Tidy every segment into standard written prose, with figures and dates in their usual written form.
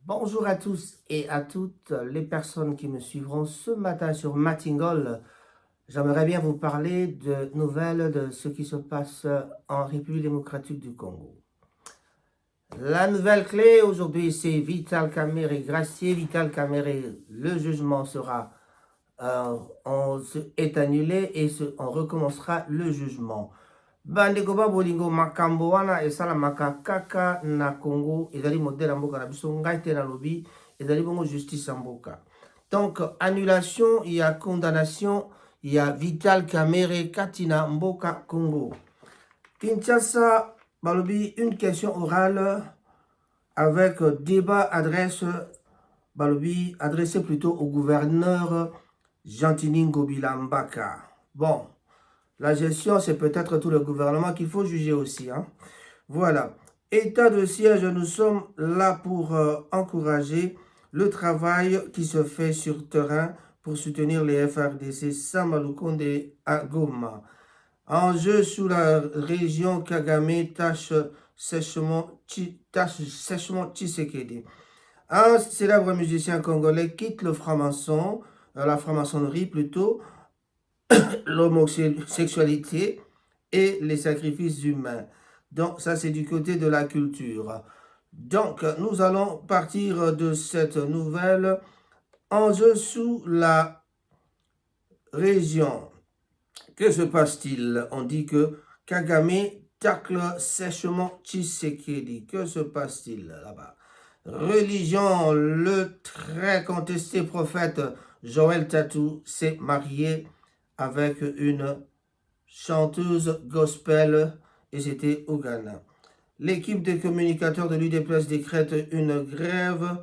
Bonjour à tous et à toutes les personnes qui me suivront ce matin sur Matingol. J'aimerais bien vous parler de nouvelles de ce qui se passe en République démocratique du Congo. La nouvelle clé aujourd'hui, c'est Vital Kamerhe gracié. Vital Kamerhe, le jugement sera est annulé et on recommencera le jugement. Bandeko bolingo makambo wana esalamaka kaka na Congo ezali modèle mboka na biso ngai te na lobi ezali bongo justice mboka. Donc annulation, il y a condamnation, il y a Vital Kamerhe Katina mboka Congo. Kinshasa balobi une question orale avec débat adresse balobi adressé plutôt au gouverneur Jantini Ngobila Mbaka. Bon, la gestion, c'est peut-être tout le gouvernement qu'il faut juger aussi. Hein. Voilà. État de siège, nous sommes là pour encourager le travail qui se fait sur terrain pour soutenir les FRDC Samalukonde à Goma. Enjeu sous la région Kagame tâche sèchement Tshisekedi. Un célèbre musicien congolais quitte le franc-maçon, la franc-maçonnerie plutôt, l'homosexualité et les sacrifices humains. Donc ça c'est du côté de la culture. Donc nous allons partir de cette nouvelle enjeu sous la région. Que se passe-t-il? On dit que Kagame tacle sèchement Tshisekedi. Que se passe-t-il là-bas? Religion, le très contesté prophète Joël Tatou s'est marié avec une chanteuse gospel et c'était au Ghana. L'équipe des communicateurs de l'UDPS décrète une grève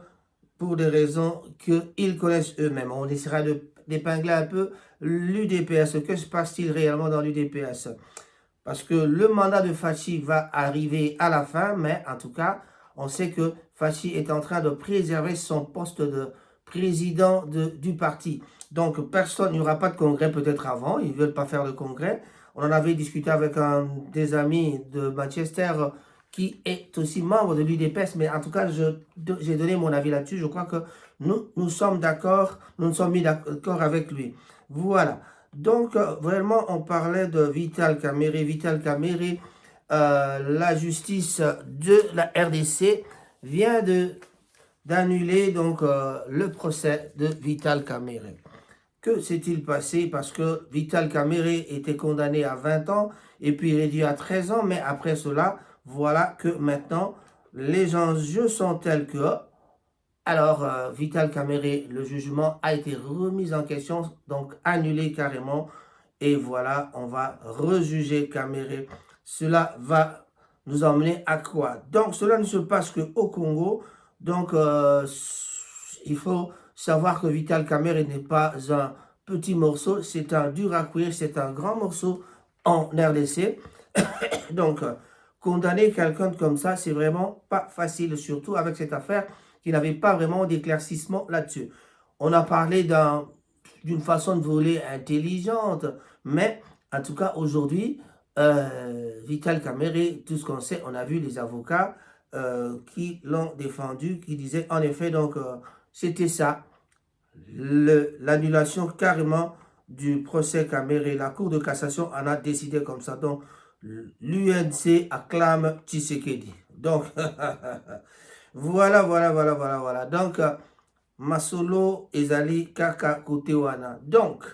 pour des raisons qu'ils connaissent eux-mêmes. On essaiera d'épingler un peu l'UDPS. Que se passe-t-il réellement dans l'UDPS? Parce que le mandat de Fachi va arriver à la fin, mais en tout cas, on sait que Fachi est en train de préserver son poste de président du parti. Donc, personne, il n'y aura pas de congrès peut-être avant, ils ne veulent pas faire le congrès. On en avait discuté avec un des amis de Manchester qui est aussi membre de l'UDPS, mais en tout cas, j'ai donné mon avis là-dessus. Je crois que nous sommes d'accord, nous nous sommes mis d'accord avec lui. Voilà. Donc, vraiment, on parlait de Vital Kamerhe. Vital Kamerhe, la justice de la RDC vient d'annuler donc le procès de Vital Kamerhe. Que s'est-il passé? Parce que Vital Kamerhe était condamné à 20 ans et puis réduit à 13 ans, mais après cela, voilà que maintenant, les enjeux sont tels que, alors, Vital Kamerhe, le jugement a été remis en question, donc annulé carrément, et voilà, on va rejuger Kamerhe. Cela va nous emmener à quoi? Donc, cela ne se passe qu'au Congo, donc il faut savoir que Vital Kamerhe n'est pas un petit morceau, c'est un dur à cuire, c'est un grand morceau en RDC. Donc, condamner quelqu'un comme ça, c'est vraiment pas facile, surtout avec cette affaire qui n'avait pas vraiment d'éclaircissement là-dessus. On a parlé d'une façon de voler intelligente, mais en tout cas, aujourd'hui, Vital Kamerhe, tout ce qu'on sait, on a vu les avocats qui l'ont défendu, qui disaient en effet, donc, c'était ça, l'annulation carrément du procès Kamerhe. La Cour de cassation en a décidé comme ça. Donc, l'UNC acclame Tshisekedi. Donc, voilà. Donc, Masolo ezali kaka kote wana. Donc,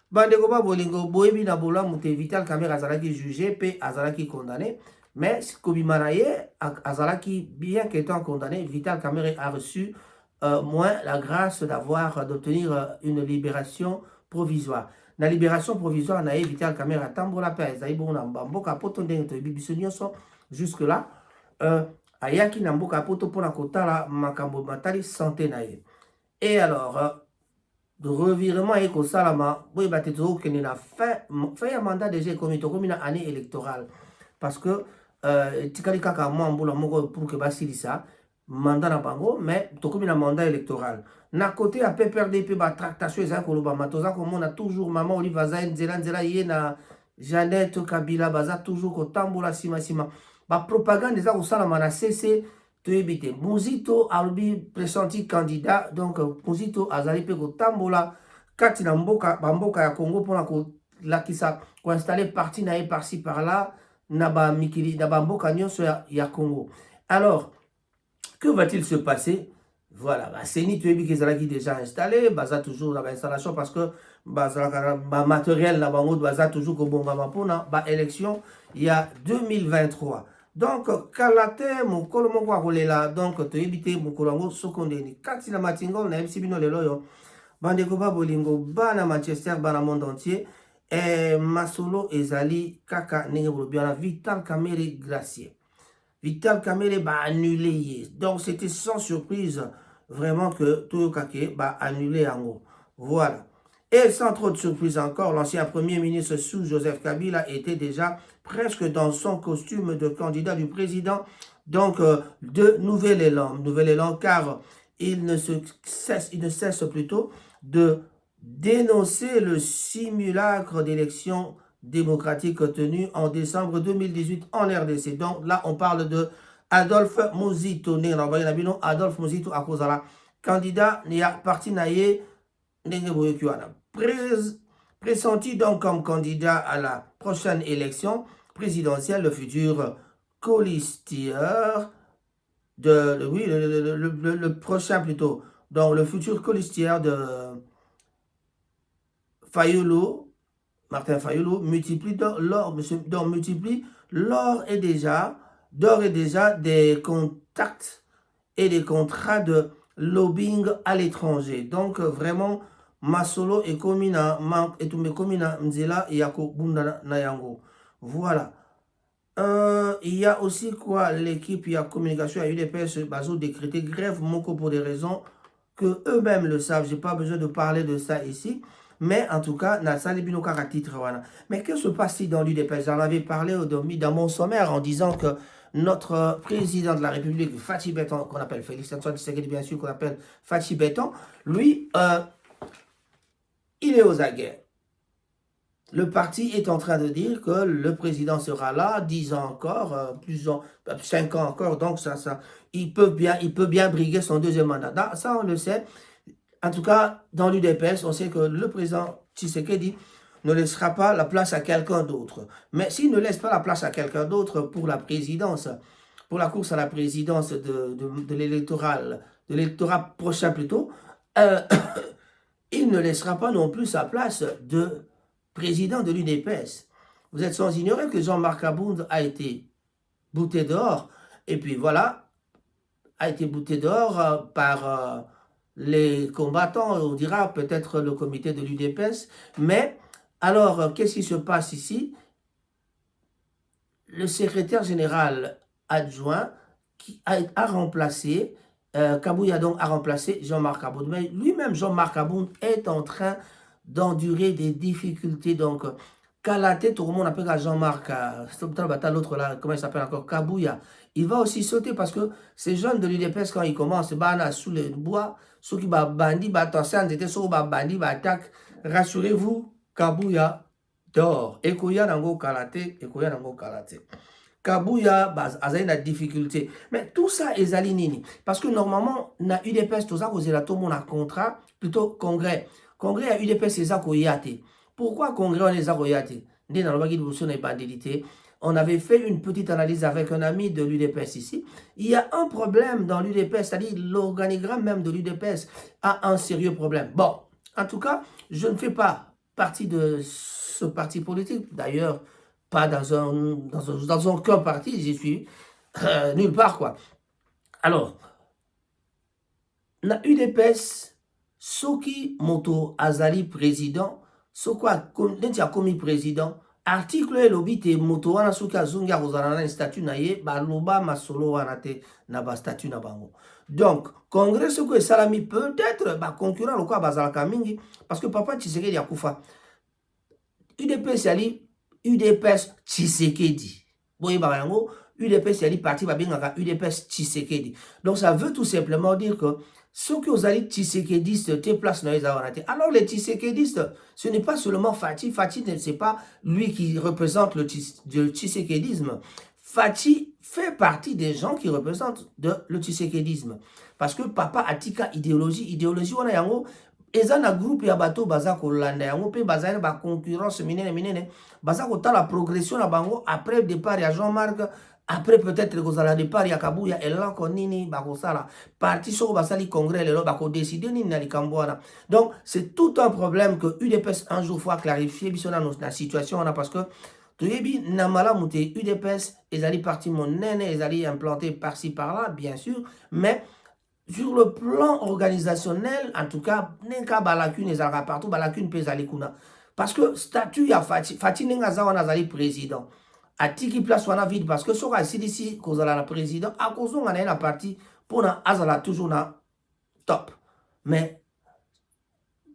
bandeko ba bolingo boyebi na bolamu te Vital Kamerhe azalaki jugé pe azalaki condamné. Mais kobima na ye azalaki bien qu'étant condamné, Vital Kamerhe a reçu moins la grâce d'obtenir une libération provisoire. La libération provisoire na ye Vital Kamerhe atambola pe ezali bongo na mboka poto ndenge toyebi biso nyonso jusque là. Ayaki na mboka poto pona kotala makambo matali santé na ye. Et alors, de revirement et Kosalama, oui, bah, tu as fait un mandat déjà comme une année électorale. Parce que, tu as dit que moi, pour que Basili ça, mandat na bango, mais tu as un mandat électoral. Na côté, à PPRDP, bah, tractation, et ça, on a toujours maman Oliva Zayn, Zela, Yena, Jeannette Kabila, Baza, toujours au tamboula, sima. Bah, propagande, ça, au salama, na cessé. toyebite Muzito alobi pressenti candidat donc Muzito azali pe kotambola kati na mboka ya Congo pona kolakisa koinstaller parti na ye par-ci par-là na ba mikili na ba mboka nyonso ya Congo. Alors que va-t-il se passer? Voilà, bah, Seni toyebi qui déjà installé, baza toujours dans l'installation parce que baza matériel na bango baza toujours ko bongama pona ba élection il y a 2023. Donc kalate mokolo moko akolela donc toyebi te mokolo yango sokondeni kati na matingol na yebisi bino lelo yo bandeko ba bolingo bana Manchester bana monde entier masolo ezali kaka ndenge bolobi wana Vital Kamerhe Gracier. Vital Kamerhe va annuler. Donc c'était sans surprise vraiment que Toyokake va annuler en haut. Voilà. Et sans trop de surprise encore, l'ancien premier ministre sous Joseph Kabila était déjà presque dans son costume de candidat du président. Donc de Nouvel Élan, car il ne cesse plutôt de dénoncer le simulacre d'élection démocratique tenu en décembre 2018 en RDC. Donc là, on parle de Adolphe Muzito. Adolphe Muzito à cause de la candidat n'y a parti naïe pressenti donc comme candidat à la prochaine élection présidentielle, le futur colistière le prochain plutôt, donc le futur colistière de Fayulu, Martin Fayulu, multiplie d'ores et déjà des contacts et des contrats de lobbying à l'étranger. Donc vraiment, Masolo et Komina, et tout Komina Nzela et Yako Bunda Nayango. Voilà. Il y a aussi quoi, l'équipe, il y a communication, il y a UDPS, Bazo décrété grève Moko pour des raisons que eux-mêmes le savent. J'ai pas besoin de parler de ça ici. Mais en tout cas, mais que se passe-t-il dans l'UDPS? J'en avais parlé dans mon sommaire en disant que notre président de la République, Fachi Beton, qu'on appelle Félix Antoine Tshisekedi, bien sûr, qu'on appelle Fachi Beton, lui, il est aux aguets. Le parti est en train de dire que le président sera là 10 ans encore, 5 ans encore, donc il peut bien briguer son deuxième mandat. Ça, on le sait. En tout cas, dans l'UDPS, on sait que le président Tshisekedi ne laissera pas la place à quelqu'un d'autre. Mais s'il ne laisse pas la place à quelqu'un d'autre pour la présidence, pour la course à la présidence de l'électorat prochain plutôt, il ne laissera pas non plus sa place de président de l'UDPS. Vous êtes sans ignorer que Jean-Marc Abound a été bouté dehors. Et puis voilà, a été bouté dehors par les combattants, on dira peut-être le comité de l'UDPS. Mais alors, qu'est-ce qui se passe ici? Le secrétaire général adjoint qui a remplacé, Kabouya donc a remplacé Jean-Marc Abound. Mais lui-même, Jean-Marc Abound est en train d'endurer des difficultés. Donc, Kalaté, tout le monde appelle Jean-Marc, l'autre là, comment il s'appelle encore, Kabouya. Il va aussi sauter parce que ces jeunes de l'UDPS, quand ils commencent, sous le bois, ceux qui bandit, attaque, rassurez-vous, Kabouya dort. Ekoya nango Kalaté, Ekoya nango Kalaté. Kabouya, azaï na difficulté. Mais tout ça est alinini. Parce que normalement, na UDPS, tout ça, vous avez tout le monde a contrat, plutôt congrès. Congrès à UDPS, c'est ça qu'on y a. Pourquoi congrès on les a royatés? On avait fait une petite analyse avec un ami de l'UDPS ici. Il y a un problème dans l'UDPS, c'est-à-dire l'organigramme même de l'UDPS a un sérieux problème. Bon, en tout cas, je ne fais pas partie de ce parti politique. D'ailleurs, pas dans aucun parti, j'y suis nulle part, quoi. Alors, la UDPS, Soki Moto Azali président, Sokwa Nentia Komi président, article et lobby te Moto wana Soki Azunga Rozana statut naye, ba loba masolo wana te na ba statut na bango. Donc, Congrès Soko et Salami peut-être ba concurrent le quoi bazalaka mingi, parce que papa Tshisekedi Yakufa. UDPS yali, UDPS Tshisekedi. Boye barango, UDPS yali parti ba bingaka UDPS Tshisekedi. Donc ça veut tout simplement dire que ceux qui ont allé Tshisekedistes, te place dans les avantages. Alors les Tshisekedistes, ce n'est pas seulement Fachi. Fachi, ce n'est pas lui qui représente le Tshisekedisme. Fachi fait partie des gens qui représentent le tshisekédisme. Parce que papa atika idéologie wana yango, eza na groupe ya bato baza kolanda yango pe baza na ba concurrence minene baza kotala progression na bango après départ ya Jean-Marc, après peut-être kozala départ ya Kabuya eloko nini bakosala parti soko basali congrès lelo bakodécider nini na likambo wana. Donc c'est tout un problème que UDPS un jour faut clarifier biso na situation wana, parce que toyebi na malamu te UDPS ezali parti monene ezali implanté par-ci par-là bien sûr, mais sur le plan organisationnel, en tout cas, nenka balakune ezalaka partout, balakune pe ezali kuna. Parce que statut ya Fati nenga zawa nazali président. Atiki place wana vide parce que soka CDC kozala na président, a kozonga na parti pour na azala toujours na top. Mais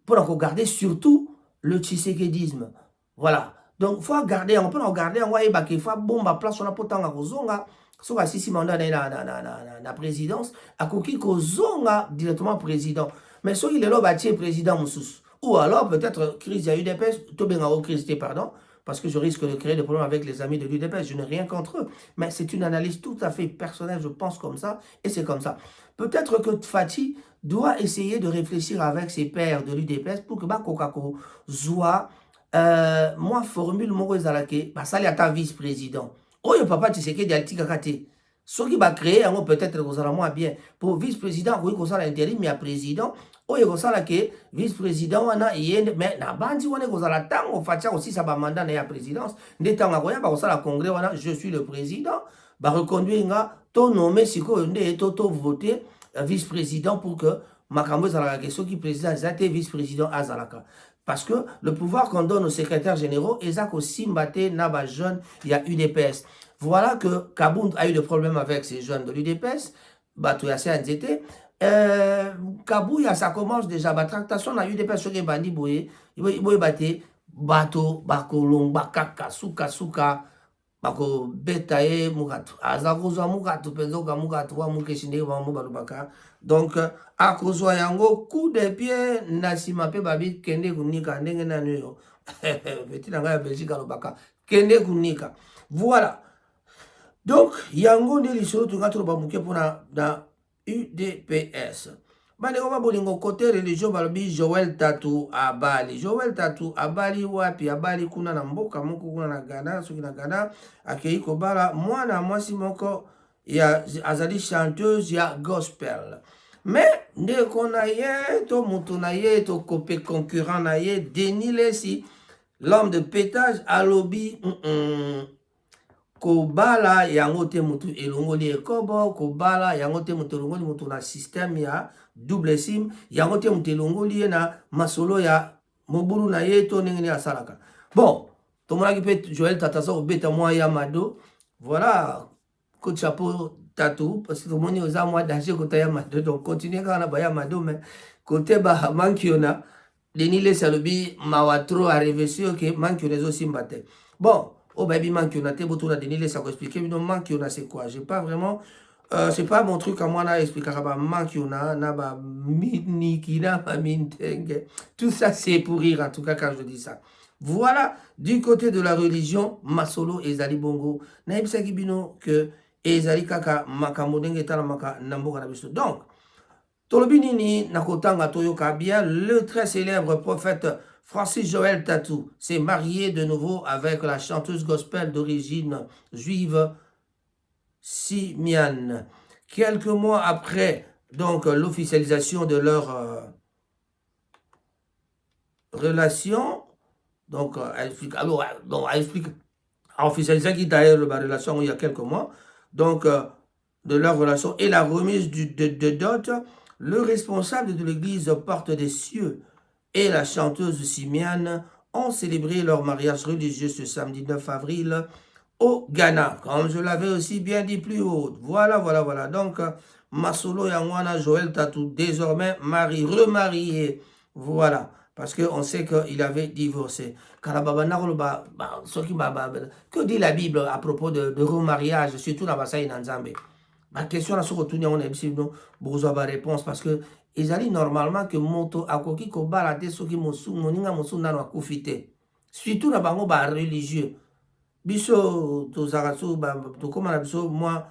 pour encore garder surtout le tshisekédisme. Voilà. Donc faut garder, on peut en garder en voyer baki fa bomba place wana potanga kozonga. Soka sisi mandat na présidence, a koki kozonga directement président. Mais so il est là bâti président moussous. Ou alors peut-être crise ya UDPS, to benga o crise pardon, parce que je risque de créer des problèmes avec les amis de l'UDPS, je n'ai rien contre eux. Mais c'est une analyse tout à fait personnelle, je pense comme ça, et c'est comme ça. Peut-être que Fati doit essayer de réfléchir avec ses pairs de l'UDPS pour que Bakokako soit, moi formule moko ezalake, basali ata vice-président. Oyo papa Tshisekedi altika kate. Soki ba créer yango peut-être kozala moins bien. Pour vice-président, oui kozala intérim ya président. Oyo kozala ke vice-président wana yende mais na bandi wana kozala tango fatia aussi sa ba mandat na ya présidence. Nde tango koya ba kozala congrès wana je suis le président. Ba reconduire nga to nommer siko nde to voter vice-président pour que makambo ezalaka ke soki président ezate vice-président azalaka. Parce que le pouvoir qu'on donne aux secrétaires généraux, Ezak aussi mbaté naba jeune, il y a UDPS. Voilà que Kabound a eu des problèmes avec ces jeunes de l'UDPS. Batou Yassé NZT. Kabouya, ça commence déjà. La tractation na UDPS sur les bandits boye. Boye baté. Bato, bako long, bakaka, souka. Bako betaye mugatu. Azakozwa mugatu, penzoka mugatu, wa mukeshinde, wa mubalubaka. Donc, à cause yango coup de pied nasima pe babi kende kunika ndenge na nuyo petit nanga ya Belgique alobaka kende kunika. Voilà, donc yango nde lisolo tunga ba muke pona na UDPS. Bane koma bolingo côté religion balobi Joël Tatou Abali wapi abali kuna na mboka moko kuna na Ghana, soki na Ghana akei kobala mwana mwasi moko ya azali chanteuse ya gospel. Mais ndeko na ye to mutu na ye to kopé concurrent na ye Denis Lesi, l'homme de pétage alobi kobala yango te mutu elongoli ekobo, kobala yango te mutu elongoli mutu na système ya double sim, yango te mutu elongoli na masolo ya mobulu na ye to ndenge asalaka. Bon, tomonaki pe Joël Tatasa obeta mwa ya mado. Voilà, coup de chapeau Tatou, parce que tout le monde est aux amours d'agir côté Yamado, donc continuez quand on a Yamado, mais côté bah mankiona, Denis les salobi mawatro arrivé sur que mankiona aussi mbatte. Bon, oh baby mankiona te boto na Denis les ça expliquer, mais non mankiona c'est quoi? J'ai pas vraiment, c'est pas mon truc à moi là expliquer bah mankiona, na ba miniki na ba mintenge, tout ça c'est pour rire en tout cas quand je dis ça. Voilà, du côté de la religion, Masolo et Zali Bongo, naïbsa kibino que ezali kaka makambo ndenge etala maka na mboka na biso. Donc, tolobi nini nakotanga toyoka bien, le très célèbre prophète Francis Joël Tatou s'est marié de nouveau avec la chanteuse gospel d'origine juive Simian. Quelques mois après donc l'officialisation de leur relation, donc elle explique, alors bon, elle explique officialisation qui d'ailleurs la relation il y a quelques mois. Donc, de leur relation et la remise de dot, le responsable de l'église Porte des Cieux et la chanteuse Simiane ont célébré leur mariage religieux ce samedi 9 avril au Ghana, comme je l'avais aussi bien dit plus haut. Voilà. Donc, Masolo Yangwana Joël Tatou, désormais remarié. Voilà. Parce qu'on sait qu'il avait divorcé. Que dit la Bible à propos de remariage, surtout dans Bassaï Nanzambe? Ma question là, sur retourner, on a besoin de réponse parce que ils allaient normalement que moto akoki ko balade soki mosu moninga mosu nano akufite. Surtout na bango ba religieux. biso tozaraso tokoma na biso moi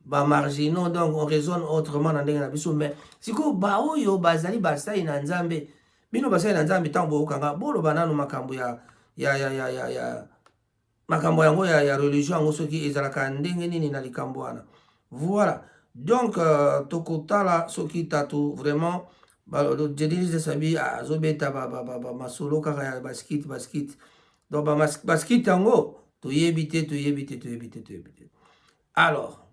ba marginaux donc on raisonne autrement na ndenge na biso mais siko ba oyo bazali basali na nzambe bino basali na nzambe tango bokanga boloba nanu makambo ya makambo yango ya religion yango soki ezalaka ndenge nini na likambo wana voilà donc tokotala soki tatu vraiment jedilise sabi azobeta masolo kaka ya basket donc basket yango toyebi te. Alors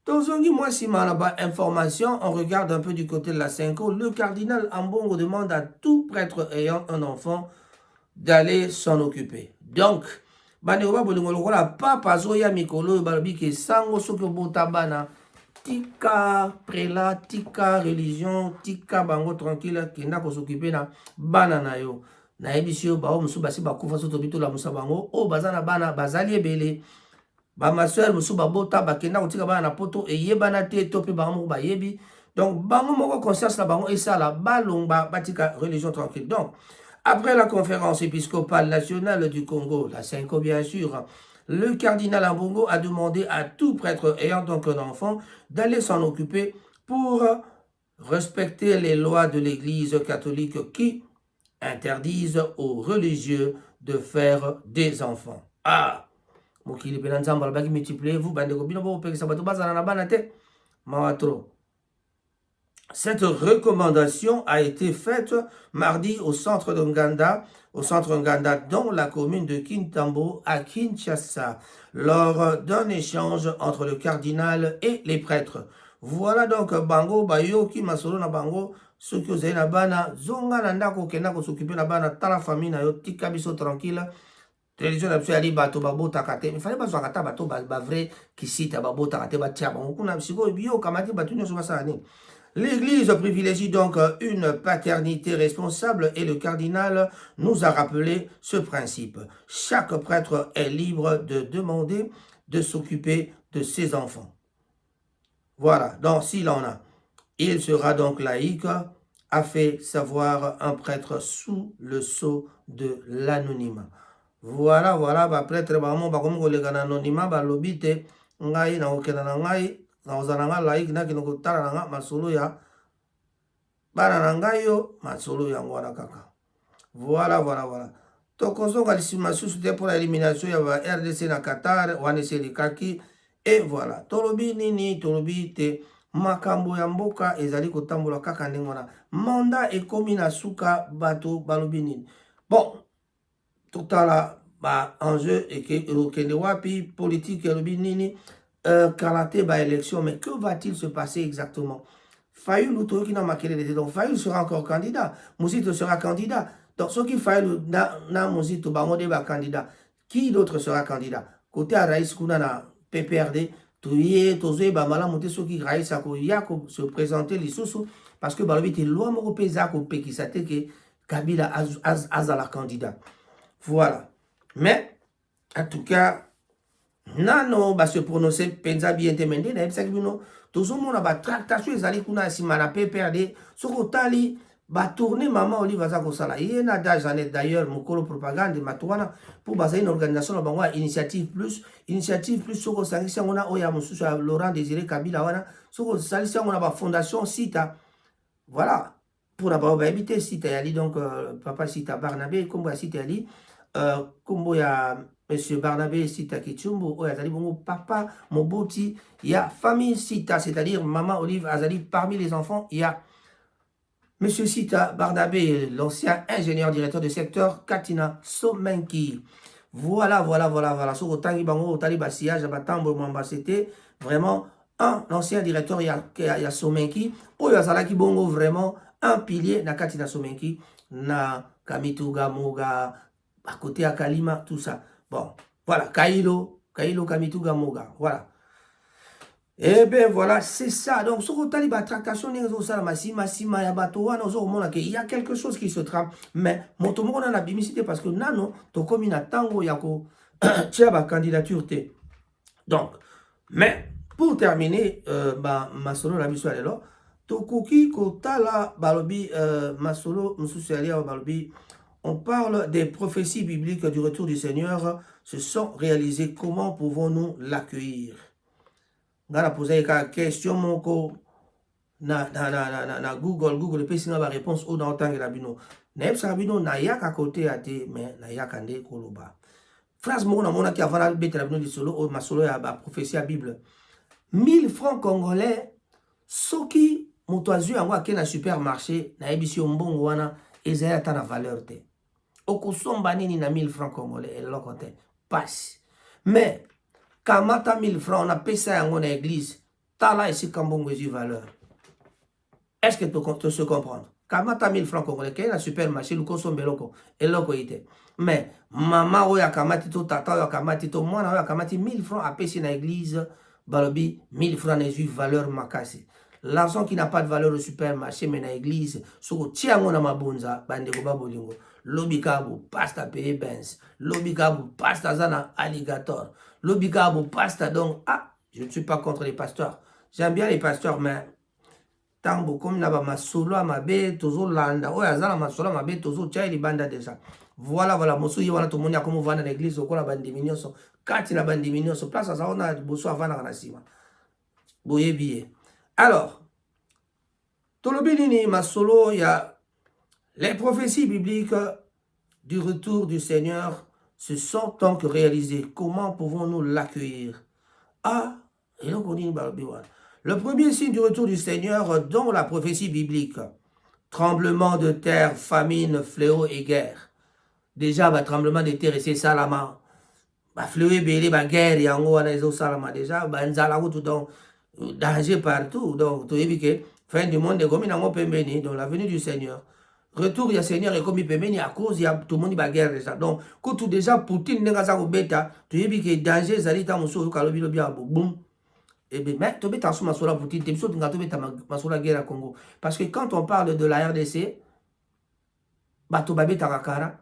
tozongi moi nsima na ba information, on regarde un peu du côté de la Senko. Le cardinal Ambongo demande à tout prêtre ayant un enfant d'aller s'en occuper. Donc bandeko ba bolingo lokola papa zoya mikolo balobi ke sango soki obota bana tika prélat, tika religion, tika bango tranquille kenda ko s'occuper na bana na yo. Na ebisi yo bao musu basi bakufa soto bitola musa bango o bazana bana bazali ebele. Ba ma soeur musu babota bakenda kotika bana na poto eyebana te to pe bango bayebi. Donc bango moko conscience na bango esala balongba batika religion tranquille. Donc après la conférence épiscopale nationale du Congo, la Senko bien sûr, le cardinal Ambongo a demandé à tout prêtre ayant donc un enfant d'aller s'en occuper pour respecter les lois de l'Église catholique qui interdisent aux religieux de faire des enfants. Ah, mokili pe nzamba baki multiplier-vous bandeko bino bo pekisa bato bazana na bana te mawatro. Cette recommandation a été faite mardi au centre de Nganda, dans la commune de Kintambo à Kinshasa, lors d'un échange entre le cardinal et les prêtres. Voilà donc bango bayo ki masolo na bango soki ozali na bana zonga na ndako kenda ko s'occuper na bana tala famille na yo tika biso tranquille. Religion na biso yali bato babotaka te. Il fallait bazwaka ta bato ba vrai kisita babotaka te batia bango kuna siko biyo kamati bato nyonso basala nini. L'Église privilégie donc une paternité responsable et le cardinal nous a rappelé ce principe. Chaque prêtre est libre de demander de s'occuper de ses enfants. Voilà, donc s'il en a, il sera donc laïque, a fait savoir un prêtre sous le sceau de l'anonymat. Voilà, ba prêtre vraiment ba komo kolega na anonymat ba lobite ngai na okena na ngai na ozananga laïque na kino kotala na masolo ya bana na ngai yo masolo yango wana kaka. Voilà. Tokozonga lisima susu te pour l'élimination ya ba RDC na Qatar wana selikaki et voilà. Tolobi nini tolobi te makambo ya mboka ezali kotambola kaka ndenge wana. Mandat ekomi na suka bato balobi nini. Bon, totala ba enjeu ekende wapi politique elobi nini karaté ba élection, mais que va-t-il se passer exactement? Fayulu toyoki na makelele te, donc Fayulu sera encore candidat, Muzito sera candidat, donc ce qui Fayulu na Muzito bango de ba candidat, qui d'autre sera candidat? Côté à Raïs kuna na PPRD toye tozoe ba mala monter ce qui Raïs ako yako se présenter lisusu parce que balobi te loi moko peza ko pekisa te ke Kabila azala candidat. Voilà. Mais en tout cas nano ba se prononcer penza bien temende na ebisa kibino tozomona ba tractation ezali kuna sima na PPRD soko tali ba tourner maman Olive za kosala yena da Janet d'ailleurs mokolo propagande matuana pour baser une organisation na bango initiative plus soko sangisi ngona oya mususu ya Laurent Désiré Kabila wana soko salisi ngona ba fondation Sita. Voilà, pour na ba habiter Sita yali donc papa Sita Barnabé kombo ya Sita yali kombo ya Monsieur Barnabé Sita Kichumbu, Azali Bongo, papa Moboti, il y a famille Sita, c'est-à-dire maman Olive Azali, parmi les enfants, il y a Monsieur Sita Barnabé, l'ancien ingénieur directeur du secteur Katina Somenki. Voilà. Sur Otangi Bango, Otali Bassiage, Batambo Mamba, c'était vraiment un ancien directeur, il y a Somenki, Oyazalaki Bongo, vraiment un pilier, na Katina Somenki, na Kamituga, Moga, à côté à Kalima, tout ça. Bon, voilà, Kailo, Kamituga, Moga, voilà. Et bien voilà, c'est ça. Donc, ce qu'on t'a tractation, il y a quelque chose qui se trame. Mais, mon tomo, on a bimicité parce que nano, to comme une tango yako, tu as ma candidature. Donc, mais, pour terminer, ma solo la mission là, to koki ko tala balobi, ma solo, mususialia balobi, on parle des prophéties bibliques du retour du Seigneur se sont réalisées. Comment pouvons-nous l'accueillir? On a posé une question na Google peut la réponse au dans temps la bino. Neb sabino na yaka côté ate mais na yaka nde koloba. Phrase mona mona qui avant la bête la bino di solo o masolo ya ba prophétie à Bible. 1000 francs congolais soki moto azwi yango ake na supermarché na yebisi yo mbongo wana ezali ata na valeur te. Okosomba nini na 1000 francs congolais eloko te passe. Mais kamata 1000 francs na pesa yango na église tala esika mbongo ezwi valeur. Est-ce que tu se comprendre? Kamata 1000 francs congolais kei na supermarché lukosomba eloko ite. Mais maman oyo akamati to tata oyo akamati to mwana oyo akamati 1000 francs apesi na église balobi 1000 francs na ezwi valeur makasi. L'argent qui n'a pas de valeur au supermarché mais na église soko tiango na mabonza bandeko babolingo. Lobikabu pasta paye Benz. Lobikabu pasta zana alligator. Lobikabu pasta donc je ne suis pas contre les pasteurs. J'aime bien les pasteurs mais tango comme na ba masolo mabe tozo landa oyo azana masolo mabe tozo tia libanda déjà. Voilà mosu yi wana to moni akomo vana na église okola bandimi nyonso kati na bandimi nyonso place azana boso avana na sima. Boye biye. Alors, Tolobinini Masolo, il y a les prophéties bibliques du retour du Seigneur se sont donc réalisées. Comment pouvons-nous l'accueillir? Et donc on dit, le premier signe du retour du Seigneur dans la prophétie biblique, tremblement de terre, famine, fléau et guerre. Déjà, tremblement de terre, c'est salama. Fléau et belé, guerre, yango, salama. Déjà, nzala tout donc danger partout. Donc, tu as que fin du monde est comme une dans la venue du Seigneur. Retour du Seigneur est comme une à cause il y a tout le monde qui guerre déjà. Donc, quand tu déjà Poutine n'est pas au bêta, tu as vu que danger zali ta muso kalobi lo bien boum. Et bien, mais tu as sur ma Poutine, tu as ma guerre à Congo. Parce que quand on parle de la RDC, tu as Takakara.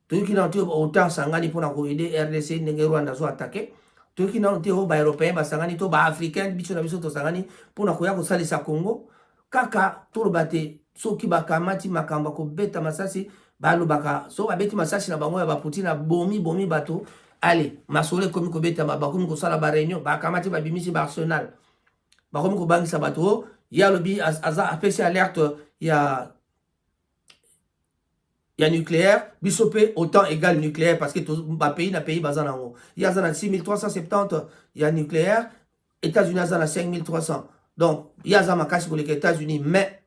Tu as vu autant sangani pour aider RDC n'est Rwanda soit attaqué. Toki na te ho ba européen ba sangani to ba africain biso na biso to sangani pona koya ko salisa Congo kaka to robate soki ba kamati makamba ko beta masasi ba lobaka so ba beti masasi na bango ya ba Putin bomi bato allez masole komi ko beta ba komi ko sala ba réunion ba kamati ba bimisi ba Arsenal ba komi ko bangisa bato ya lobi aza apesi alerte ya nucléaire, bisopé autant égal nucléaire parce que tout pays n'a pays bazan en haut. Il y a 6370, il y a nucléaire, États-Unis a 5300. Donc, il y a ma casse pour les États-Unis, mais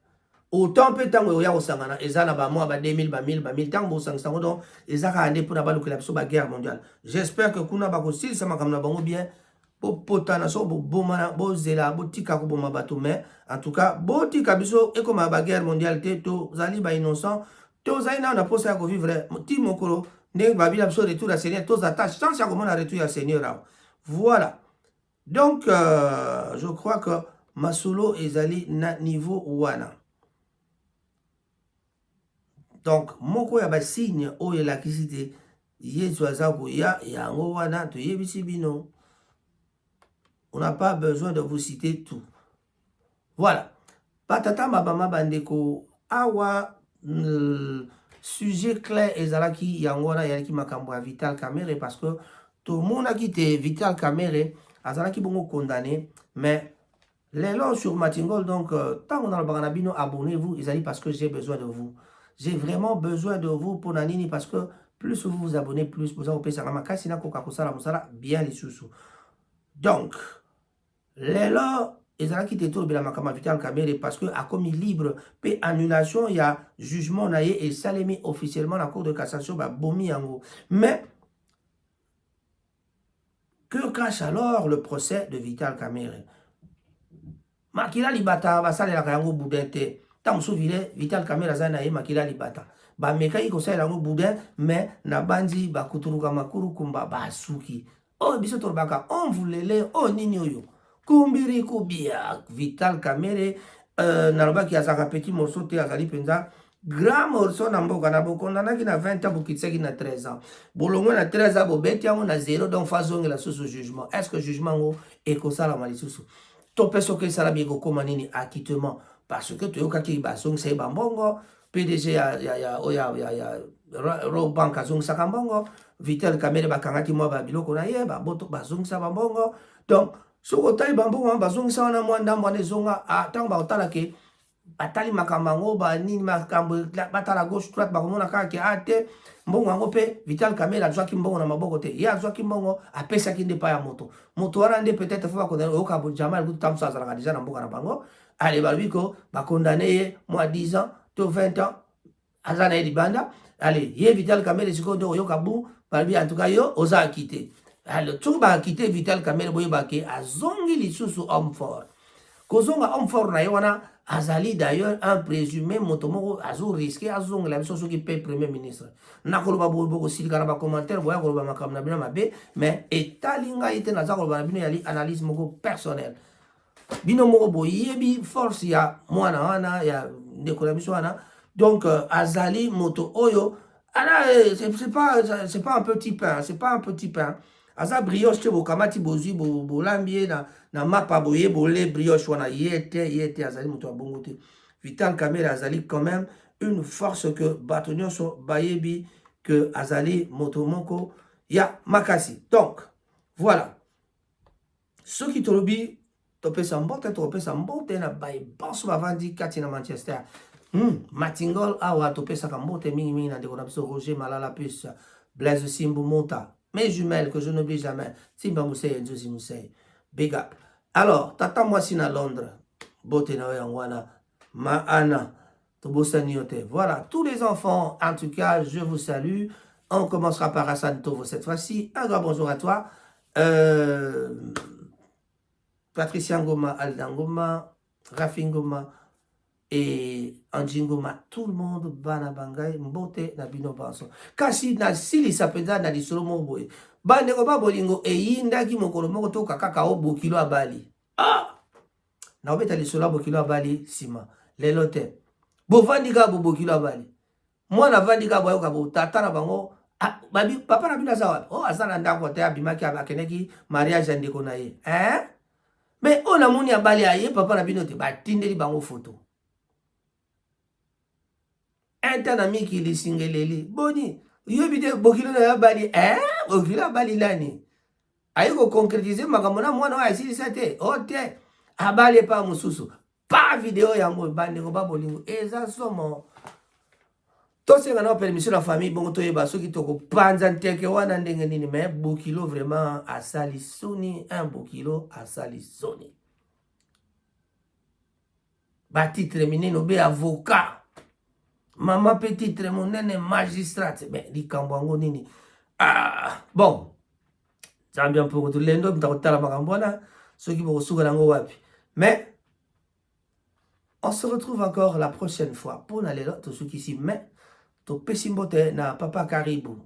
autant peut tant il y a au sangana, et ça n'a pas moi, 2000, 1000, tant bon sang, donc, et ça a pour la guerre mondiale. J'espère que Kuna Bakosil, ça m'a comme la bango bien, pour potanaso, pour bomana, pour zela, pour tika pour ma bateau, mais en tout cas, pour tika biso, et comme la guerre mondiale, to zali ba innocent. Tous les gens qui ont vivre, ti mokolo, ne babila so retour à Seigneur, tous attaches, sans ça comment retour à Seigneur. Voilà. Donc, je crois que Masolo est allé na niveau wana. Donc, moko ya ba signe o électricité, yesu azako ya yango wana to yebisi bino. On n'a pas besoin de vous citer tout. Voilà. Patata mabama bandeko awa sujet clair ezalaki yangona yalaki makambo ya Vital Kamerhe parce que tout le monde a quitté Vital Kamerhe azalaki bongo condamné mais les lois sur Matingol donc tant qu'on a le baranabino abonnez-vous ezali parce que j'ai besoin de vous. J'ai vraiment besoin de vous pour nanini parce que plus vous vous abonnez plus vous avez ça makasi na koka kosala musala bien les sous. Donc les lois ezalaki te to bela makama Vital Kamerhe parce que a commis libre pe annulation il y a jugement naie et salemi officiellement la cour de cassation ba bomi yango mais que cache alors le procès de Vital Kamerhe makila libata ba sala la yango boudin te tant souvile Vital Kamerhe azana ye makila libata ba mekai ko sala yango boudin mais na bandi ba kuturuka makuru kumba ba suki oh biso to baka on voulait on nini oyo kumbiri kubia Vital Kamerhe nalobaki azaka petit morceau te azali penza grand morceau na mboka na bokondana na 20 ans bokitsaki na 13 ans bolongo na 13 ans bobeti yango na 0 donc fazongela susu jugement est-ce que jugement ngo ekosalama lisusu to peso ke sala bi kokoma nini acquittement parce que toyokaki basongisa ye bambongo PDG ya Robank azongisa kambongo, Vital Kamerhe bakangaki mwa babiloko na ye, baboto bazongisa bambongo. Donc, soki otali bambongo bazongisa wana mwa ndambo wana ezonga, ntango bakotala ke batali makambo yango banini makambo batala gauche droite bakomona kaka ke te mbongo yango mpe Vital Kamerhe azwaki mbongo na maboko te, ye azwaki mbongo apesaki nde pa ya moto wana nde peut-être fo bakondane oyoka jamal kutu tamuso azalaka deja na mboka na bango. Ale balobi ko bakondane ye mwa 10 ans to 20 ans aza na ye libanda. Ale ye Vital Kamerhe sikoyo nde oyoka bu balobi en tout cas yo oza akite. Ale soki baakite Vital Kamerhe boyebake azongi lisusu homme fort. Kozonga homme fort na ye wana azali d'ailleurs un présumé moto moko azo risqué azongela biso soki pe premier ministre. Nakoloba bokosilika na bacommentaire boya koloba makambo na bino mabe, mais etali ngai te naza koloba na bino yali analyse moko personnel. Bino moko boyebi force ya mwana wana ya ndeko na biso wana. Donc azali moto oyo c'est pas un petit pain, c'est pas un petit pain. Aza brioche te bokamati bozwi bolambi na mapa boye bole brioche wana yete azali moto ya bongo te. Vital Kamerhe azali quand même une force que bato nyonso bayebi que azali moto moko ya makasi. Donc voilà, soki tolobi topesa mbote na baye banso bavandi kati na Manchester. Matingol awa topesaka mbote mingi na ndeko na biso Roger Malala plus Blaise Simbu Monta. Mes jumelles que je n'oublie jamais. Simba Mousseï et Nzozi Mousseï. Big up. Alors, tata moi si na Londres. Bote na yangwana. Maana. Tobosa niote. Voilà. Tous les enfants, en tout cas, je vous salue. On commencera par Hassan Tovo cette fois-ci. Un grand bonjour à toi. Patricia Ngoma, Alda Ngoma, Rafi Ngoma et Anji Ngoma. Tout le monde, bana bangay, mbote na bino banso. Kasi na sili sapeda na lisolo mo boye. Bande ko ba bolingo e yindaki mokolo moko to kaka o bokilo abali. Na obeta lisolo bokilo abali sima. Lelo te. Bo vandika bo bokilo abali. Mwana vandika bo yoka bo tata na bango. Babi papa na bina zawa. Azana ndako te abimaki abakeneki mariage ndeko na ye. Mais on a moni abali aye papa na bino te batindeli bango photo. Un ami qui li singeleli boni yobide bokilo na yabali bokilo abali lani ayiko concrétiser makambo na mwana wa asilisa te te abali pa mususu pa video yango bande ko ba bolingo eza somo to senga na permission na famille bongo to yeba soki to ko panza nteke wana ndenge nini mais bokilo vraiment asali soni un bokilo asali soni ba titre mineno be avocat. Maman petite monene magistrate. Ben, li kambo nini. Bon. Jambi un peu ko lendo mtakotala makambona soki boko suka nango wapi. Mais on se retrouve encore la prochaine fois pour aller là tout ce qui ici mais to pesimbote na papa Caribou.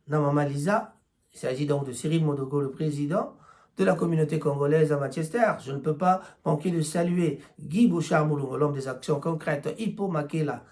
Na maman Lisa, il s'agit donc de Cyril Modogo le président de la communauté congolaise à Manchester. Je ne peux pas manquer de saluer Guy Bouchard-Moulungo, l'homme des actions concrètes, Hippo Makela.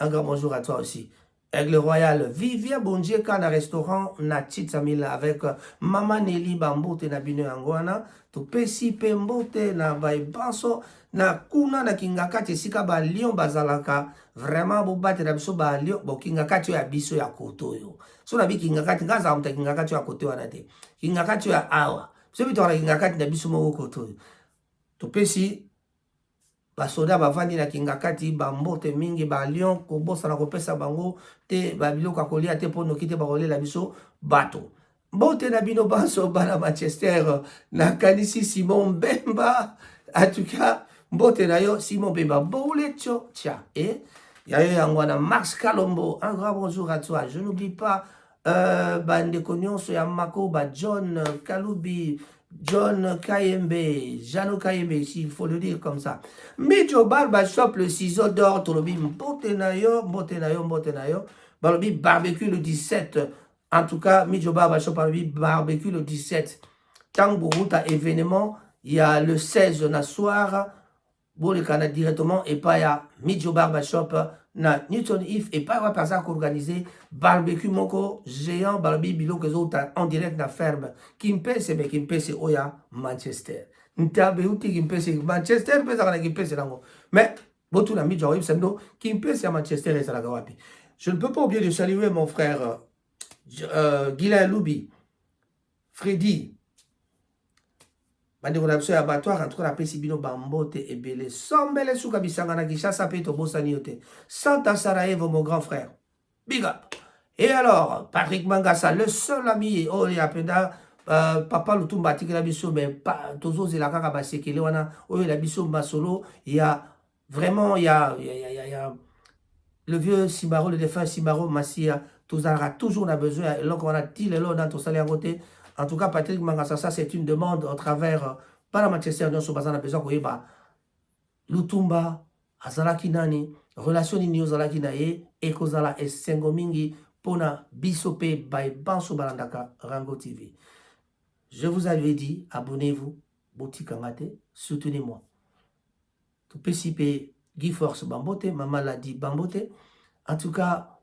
Un grand bonjour à toi aussi. Aigle Royal, Vivia Bondier, Kana Restaurant, na Titsamila avec Mama Nelly Bambote na Bino Angwana, to Pesi Pembote na Baibanso, na Kuna na Kingakati Sika ba Lion Bazalaka, vraiment bo bate na biso ba Lion, bo Kingakati ya biso ya kotoyo. So na bi Kingakati, ngaza amta Kingakati ya kotoyo anate. Kingakati ya awa. So bito wana Kingakati na biso mo kotoyo. To Pesi basoda bavandi na Kingakati bambote mingi ba Lion kobosa na kopesa bango te babiloko akolia te pono kite bakolela biso bato. Mbote na bino banso bana Manchester na kanisi Simon Bemba. En tout cas, mbote na yo Simon Bemba Boulecho tia et yayo yangwana Max Kalombo. Un grand bonjour à toi. Je n'oublie pas bande konyonso ya Mako ba John Kalubi, John Kayembe, Jano Kayembe, s'il faut le dire comme ça. Midjo Barbershop, le ciseau d'or, Tolobi, Mbotenayo, Balobi, barbecue le 17. En tout cas, Midjo Barbershop, Balobi, barbecue le 17. Tango Ruta événement, il y a le 16 na soir, bon, le Canada directement, et pas il y a Midjo Barbershop, na Newton If, et pas par ça qu'organiser barbecue moko géant, Balobi, bilo que autres en direct na ferme. Kimpese, mais Kimpese, Oya, Manchester. Ntabe uti Kimpese, Manchester, mais ça va Kimpese, mais Je ne peux pas oublier de saluer mon frère Guylain Loubi, Freddy, bandeko na biso ya abattoir en tout cas napesi bino bambote ebele sombele suka bisanga na Kinshasa pe tobosani yo te. Santa Sarajevo mon grand frère. Big up. Et alors, Patrick Mangasa, le seul ami, oh il apenda papa Lutumba atikela biso mais tozozela kaka basekele wana oyo la biso masolo, il y a vraiment il y a le vieux Simaro, le défunt Simaro Massia, tozalaka toujours on a besoin donc on a dit le lot dans ton salaire à côté. En tout cas, Patrick Mangasa, ça c'est une demande à travers pas la Manchester United, on a besoin que Lutumba, Azalaki nani, relation ni Ozalaki na ye, et kozala esengo mingi pona bisope by Banso Balandaka Rango TV. Je vous avais dit, abonnez-vous, boutique Kamate, soutenez-moi. Tout PCP, Guy Force Bambote, ma maladie Bambote. En tout cas,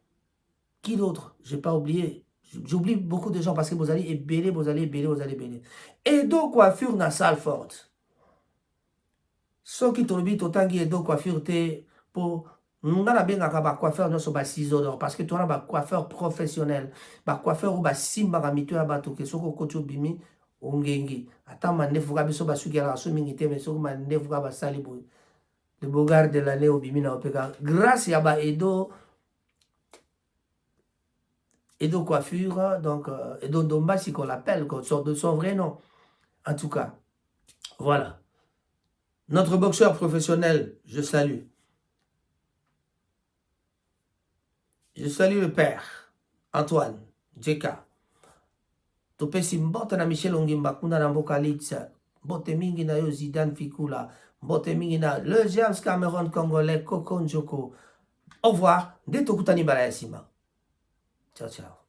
qui d'autre? Je n'ai pas oublié. J'oublie beaucoup de gens parce que vous allez ébélé, vous allez ébélé, vous allez ébélé. Et donc, coiffure na Salford. Ce qui t'oublie, autant qu'il y a deux coiffures, pour nous, on a bien un coiffeur dans ce bas 6 d'or parce que tu as un coiffeur professionnel, un coiffeur ou un simba ramito à bateau, que ce que tu bimi, ongengi. Attends, ma nefuga biso basu qui a la soumingité, mais ce que ma nefuga basalibu. Le bogard de l'année au bimi na opéka. Grâce à ba Edo coiffure, donc Edo Domba, si qu'on l'appelle, de son vrai nom. En tout cas, voilà. Notre boxeur professionnel, je salue. Je salue le père, Antoine, Djeka. Topesi mbote na Michel Ongimba, kuna na mboka Litsa. Mbote mingi na yo Zidane Fikula. Mbote mingi na le James Cameron Congolais, Koko Njoko. Au revoir, dès tokutani bala yasima. Ciao, ciao.